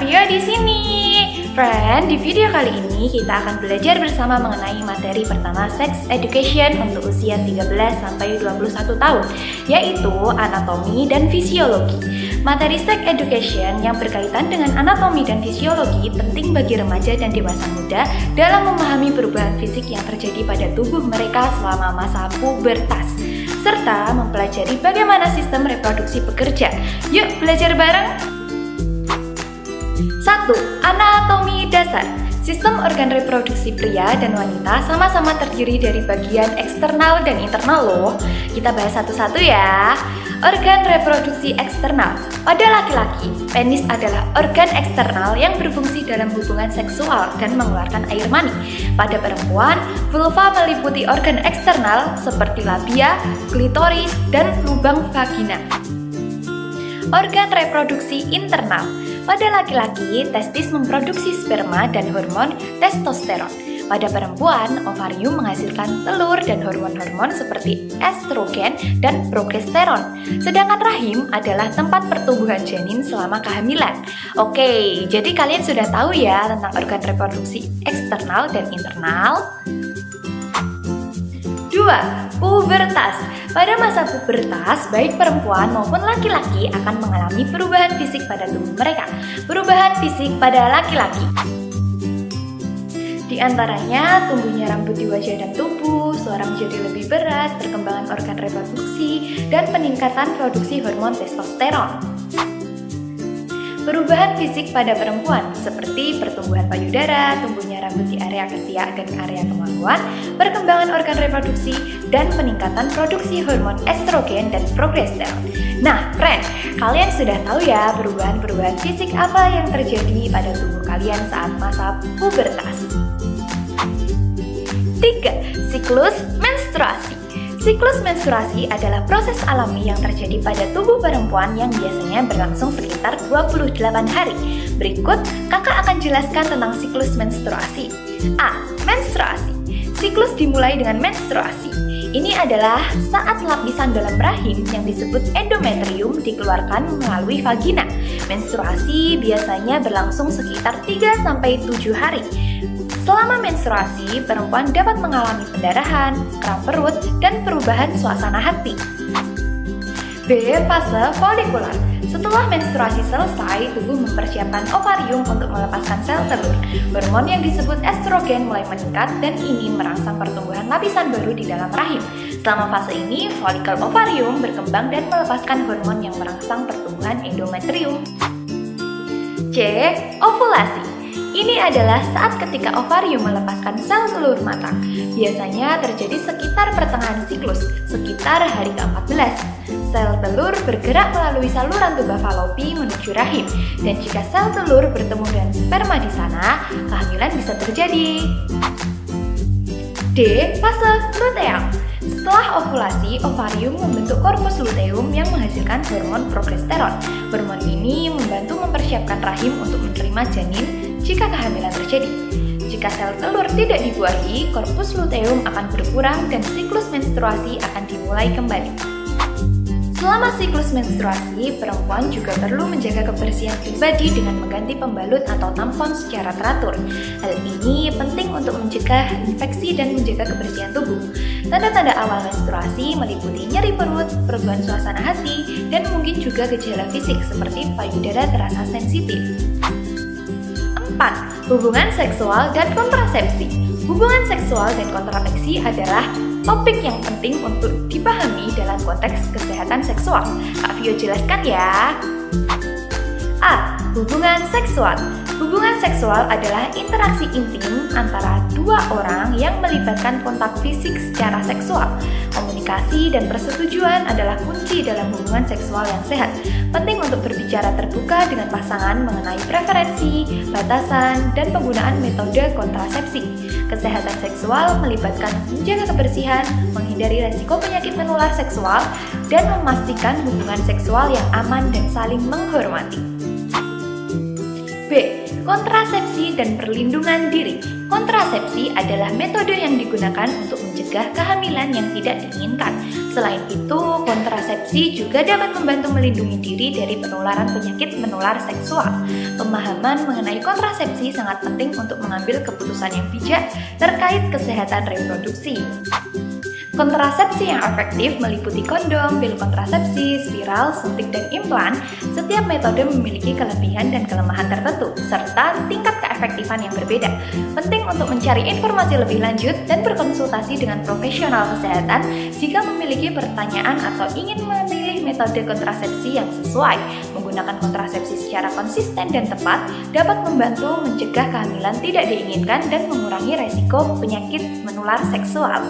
Vio di sini. Friend, di video kali ini kita akan belajar bersama mengenai materi pertama Sex Education untuk usia 13 sampai 21 tahun, yaitu anatomi dan fisiologi. Materi Sex Education yang berkaitan dengan anatomi dan fisiologi penting bagi remaja dan dewasa muda dalam memahami perubahan fisik yang terjadi pada tubuh mereka selama masa pubertas, serta mempelajari bagaimana sistem reproduksi bekerja. Yuk belajar bareng! 1. Anatomi dasar. Sistem organ reproduksi pria dan wanita sama-sama terdiri dari bagian eksternal dan internal loh. Kita bahas satu-satu ya. Organ reproduksi eksternal. Pada laki-laki, penis adalah organ eksternal yang berfungsi dalam hubungan seksual dan mengeluarkan air mani. Pada perempuan, vulva meliputi organ eksternal seperti labia, klitoris, dan lubang vagina. Organ reproduksi internal. Pada laki-laki, testis memproduksi sperma dan hormon testosteron. Pada perempuan, ovarium menghasilkan telur dan hormon-hormon seperti estrogen dan progesteron. Sedangkan rahim adalah tempat pertumbuhan janin selama kehamilan. Oke, jadi kalian sudah tahu ya tentang organ reproduksi eksternal dan internal. 2. Pubertas. Pada masa pubertas, baik perempuan maupun laki-laki akan mengalami perubahan fisik pada tubuh mereka. Perubahan fisik pada laki-laki di antaranya tumbuhnya rambut di wajah dan tubuh, suara menjadi lebih berat, perkembangan organ reproduksi, dan peningkatan produksi hormon testosteron. Perubahan fisik pada perempuan seperti pertumbuhan payudara, tumbuhnya rambut di area ketiak dan area kemaluan, perkembangan organ reproduksi, dan peningkatan produksi hormon estrogen dan progesteron. Nah, friend, kalian sudah tahu ya perubahan-perubahan fisik apa yang terjadi pada tubuh kalian saat masa pubertas. 3. Siklus menstruasi. Siklus menstruasi adalah proses alami yang terjadi pada tubuh perempuan yang biasanya berlangsung sekitar 28 hari. Berikut, kakak akan jelaskan tentang siklus menstruasi. A. Menstruasi. Siklus dimulai dengan menstruasi. Ini adalah saat lapisan dalam rahim yang disebut endometrium dikeluarkan melalui vagina. Menstruasi biasanya berlangsung sekitar 3-7 hari. Selama menstruasi, perempuan dapat mengalami pendarahan, kram perut, dan perubahan suasana hati. B. Fase folikular. Setelah menstruasi selesai, tubuh mempersiapkan ovarium untuk melepaskan sel telur. Hormon yang disebut estrogen mulai meningkat dan ini merangsang pertumbuhan lapisan baru di dalam rahim. Selama fase ini, folikel ovarium berkembang dan melepaskan hormon yang merangsang pertumbuhan endometrium. C. Ovulasi. Ini adalah saat ketika ovarium melepaskan sel telur matang. Biasanya terjadi sekitar pertengahan siklus, sekitar hari ke-14. Sel telur bergerak melalui saluran tuba falopi menuju rahim, dan jika sel telur bertemu dengan sperma di sana, kehamilan bisa terjadi. D. Fase luteal. Setelah ovulasi, ovarium membentuk korpus luteum yang menghasilkan hormon progesteron. Hormon ini membantu mempersiapkan rahim untuk menerima janin jika kehamilan terjadi. Jika sel telur tidak dibuahi, korpus luteum akan berkurang dan siklus menstruasi akan dimulai kembali. Selama siklus menstruasi, perempuan juga perlu menjaga kebersihan pribadi dengan mengganti pembalut atau tampon secara teratur. Hal ini penting untuk mencegah infeksi dan menjaga kebersihan tubuh. Tanda-tanda awal menstruasi meliputi nyeri perut, perubahan suasana hati, dan mungkin juga gejala fisik seperti payudara terasa sensitif. 4. Hubungan seksual dan kontrasepsi. Hubungan seksual dan kontrasepsi adalah topik yang penting untuk dipahami dalam konteks kesehatan seksual. Kak Vio jelaskan ya. A. Hubungan seksual. Hubungan seksual adalah interaksi intim antara dua orang yang melibatkan kontak fisik secara seksual. Komunikasi dan persetujuan adalah kunci dalam hubungan seksual yang sehat. Penting untuk berbicara terbuka dengan pasangan mengenai preferensi, batasan, dan penggunaan metode kontrasepsi. Kesehatan seksual melibatkan menjaga kebersihan, menghindari resiko penyakit menular seksual, dan memastikan hubungan seksual yang aman dan saling menghormati. B. Kontrasepsi dan perlindungan diri. Kontrasepsi adalah metode yang digunakan untuk mencegah mencegah kehamilan yang tidak diinginkan. Selain itu, kontrasepsi juga dapat membantu melindungi diri dari penularan penyakit menular seksual. Pemahaman mengenai kontrasepsi sangat penting untuk mengambil keputusan yang bijak terkait kesehatan reproduksi. Kontrasepsi yang efektif meliputi kondom, pil kontrasepsi, spiral, suntik, dan implan. Setiap metode memiliki kelebihan dan kelemahan tertentu, serta tingkat keefektifan yang berbeda. Penting untuk mencari informasi lebih lanjut dan berkonsultasi dengan profesional kesehatan jika memiliki pertanyaan atau ingin memilih metode kontrasepsi yang sesuai. Menggunakan kontrasepsi secara konsisten dan tepat dapat membantu mencegah kehamilan tidak diinginkan dan mengurangi resiko penyakit menular seksual.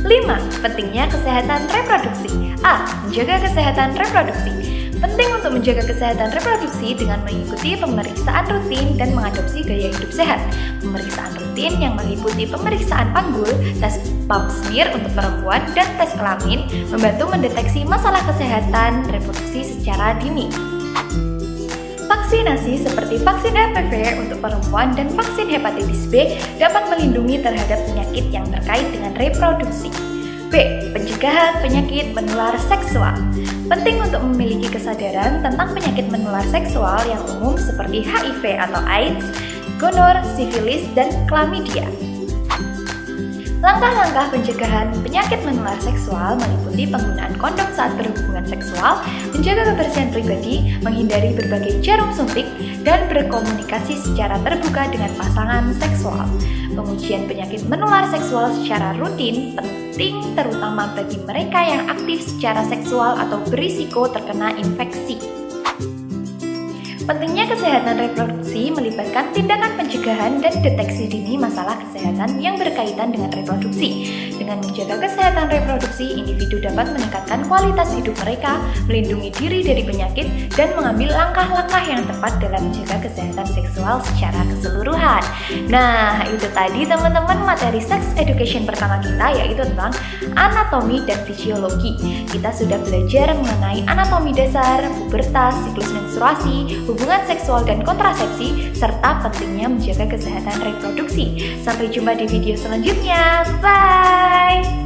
5. Pentingnya kesehatan reproduksi. A. Menjaga kesehatan reproduksi. Penting untuk menjaga kesehatan reproduksi dengan mengikuti pemeriksaan rutin dan mengadopsi gaya hidup sehat. Pemeriksaan rutin yang meliputi pemeriksaan panggul, tes pap smear untuk perempuan, dan tes kelamin membantu mendeteksi masalah kesehatan reproduksi secara dini. Vaksinasi seperti vaksin HPV untuk perempuan dan vaksin hepatitis B dapat melindungi terhadap penyakit yang terkait dengan reproduksi. B. Pencegahan penyakit menular seksual. Penting untuk memiliki kesadaran tentang penyakit menular seksual yang umum seperti HIV atau AIDS, gonor, sifilis, dan chlamydia. Langkah-langkah pencegahan penyakit menular seksual meliputi penggunaan kondom saat berhubungan seksual, menjaga kebersihan pribadi, menghindari berbagai jarum suntik, dan berkomunikasi secara terbuka dengan pasangan seksual. Pengujian penyakit menular seksual secara rutin penting terutama bagi mereka yang aktif secara seksual atau berisiko terkena infeksi. Pentingnya kesehatan reproduksi melibatkan tindakan pencegahan dan deteksi dini masalah kesehatan yang berkaitan dengan reproduksi. Dengan menjaga kesehatan reproduksi, individu dapat meningkatkan kualitas hidup mereka, melindungi diri dari penyakit, dan mengambil langkah-langkah yang tepat dalam menjaga kesehatan seksual secara keseluruhan. Nah, itu tadi teman-teman materi sex education pertama kita, yaitu tentang anatomi dan fisiologi. Kita sudah belajar mengenai anatomi dasar, pubertas, siklus menstruasi, hubungan seksual dan kontrasepsi, serta pentingnya menjaga kesehatan reproduksi. Sampai jumpa di video selanjutnya. Bye!